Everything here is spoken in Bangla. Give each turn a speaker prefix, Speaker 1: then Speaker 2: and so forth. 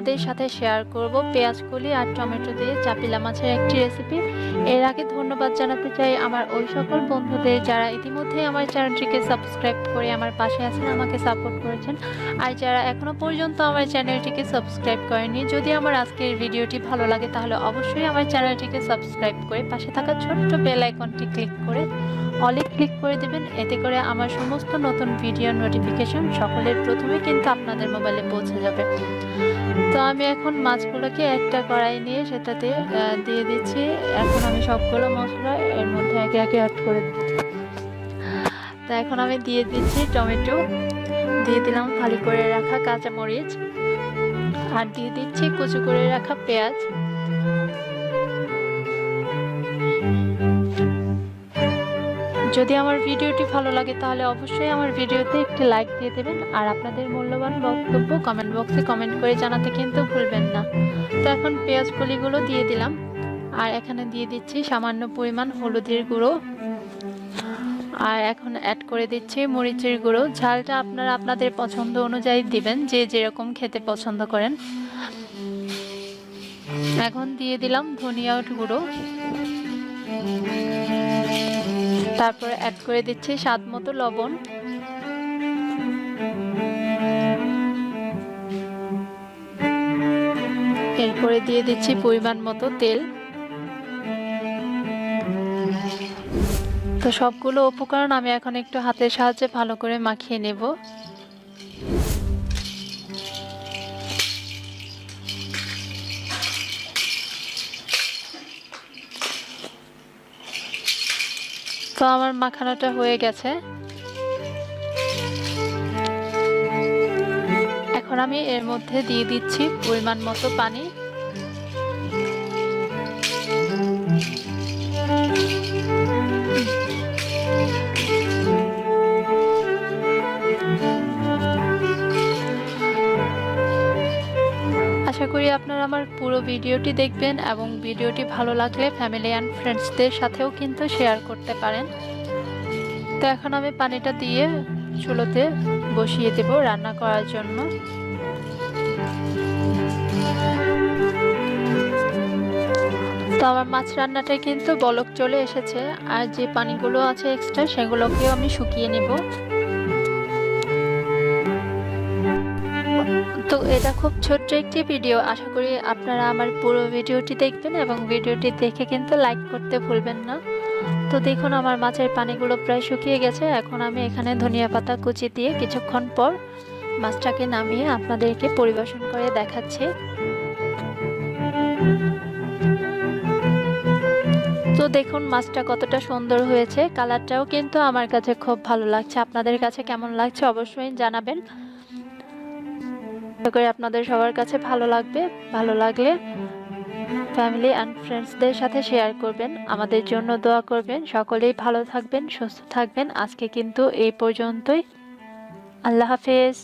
Speaker 1: আপনাদের সাথে শেয়ার করব পেঁয়াজকলি আর টমেটো দিয়ে চাপিলা মাছের একটি রেসিপি। এর আগে ধন্যবাদ জানাতে চাই আমার ওই সকল বন্ধুদের যারা ইতিমধ্যে আমার চ্যানেলটিকে সাবস্ক্রাইব করে আমার পাশে আছেন, আমাকে সাপোর্ট করেছেন। আর যারা এখনো পর্যন্ত আমার চ্যানেলটিকে সাবস্ক্রাইব করেনি, যদি আমার আজকের ভিডিওটি ভালো লাগে তাহলে অবশ্যই আমার চ্যানেলটিকে সাবস্ক্রাইব করে পাশে থাকা ছোট্ট বেল আইকনটি ক্লিক করে অলে ক্লিক করে দেবেন। এতে করে আমার সমস্ত নতুন ভিডিও নোটিফিকেশন সকলের প্রথমে কিন্তু আপনাদের মোবাইলে পৌঁছে যাবে। তো আমি এখন মাছগুলোকে একটা কড়াই নিয়ে সেটাতে দিয়ে দিচ্ছি। এখন আমি সবগুলো মশলা এর মধ্যে একে একে অ্যাড করে দিচ্ছি। তো এখন আমি দিয়ে দিচ্ছি টমেটো, দিয়ে দিলাম ফালি করে রাখা কাঁচামরিচ, আর দিয়ে দিচ্ছি কুচি করে রাখা পেঁয়াজ। যদি আমার ভিডিওটি ভালো লাগে তাহলে অবশ্যই আমার ভিডিওতে একটি লাইক দিয়ে দেবেন, আর আপনাদের মূল্যবান বক্তব্য কমেন্ট বক্সে কমেন্ট করে জানাতে কিন্তু ভুলবেন না। তো এখন পেঁয়াজ কলিগুলো দিয়ে দিলাম, আর এখানে দিয়ে দিচ্ছি সামান্য পরিমাণ হলুদের গুঁড়ো, আর এখন অ্যাড করে দিচ্ছি মরিচের গুঁড়ো। ঝালটা আপনারা আপনাদের পছন্দ অনুযায়ী দিবেন, যে যেরকম খেতে পছন্দ করেন। এখন দিয়ে দিলাম ধনিয়া গুঁড়ো, তারপরে অ্যাড করে দিচ্ছি স্বাদ মতো লবণ, এরপরে দিয়ে দিচ্ছি পরিমাণ মতো তেল। তো সবগুলো উপকরণ আমি এখন একটু হাতের সাহায্যে ভালো করে মাখিয়ে নেব। তো আমার মাখানোটা হয়ে গেছে। এখন আমি এর মধ্যে দিয়ে দিচ্ছি পরিমাণ মতো পানি। আশা করি আপনারা আমার পুরো ভিডিওটি দেখবেন এবং ভিডিওটি ভালো লাগলে ফ্যামিলি অ্যান্ড ফ্রেন্ডসদের সাথেও কিন্তু শেয়ার করতে পারেন। তো এখন আমি পানিটা দিয়ে চুলোতে বসিয়ে দেব রান্না করার জন্য। তো আমার মাছ রান্নাটাই কিন্তু বলক চলে এসেছে, আর যে পানিগুলো আছে এক্সট্রা সেগুলোকেও আমি শুকিয়ে নেব। তো এটা খুব ছোট্ট একটি ভিডিও, আশা করি আপনারা আমার পুরো ভিডিওটি দেখবেন এবং ভিডিওটি দেখে কিন্তু লাইক করতে ভুলবেন না। তো দেখুন আমার মাছের পানিগুলো প্রায় শুকিয়ে গেছে। এখন আমি এখানে ধনিয়া পাতা কুচি দিয়ে কিছুক্ষণ পর মাছটাকে নামিয়ে আপনাদেরকে পরিবেশন করে দেখাচ্ছি। তো দেখুন মাছটা কতটা সুন্দর হয়েছে, কালারটাও কিন্তু আমার কাছে খুব ভালো লাগছে। আপনাদের কাছে কেমন লাগছে অবশ্যই জানাবেন। আশা করি আপনাদের সবার কাছে ভালো লাগবে। ভালো লাগলে ফ্যামিলি অ্যান্ড ফ্রেন্ডসদের সাথে শেয়ার করবেন, আমাদের জন্য দোয়া করবেন। সকলেই ভালো থাকবেন, সুস্থ থাকবেন। আজকে কিন্তু এই পর্যন্তই। আল্লাহ হাফেজ।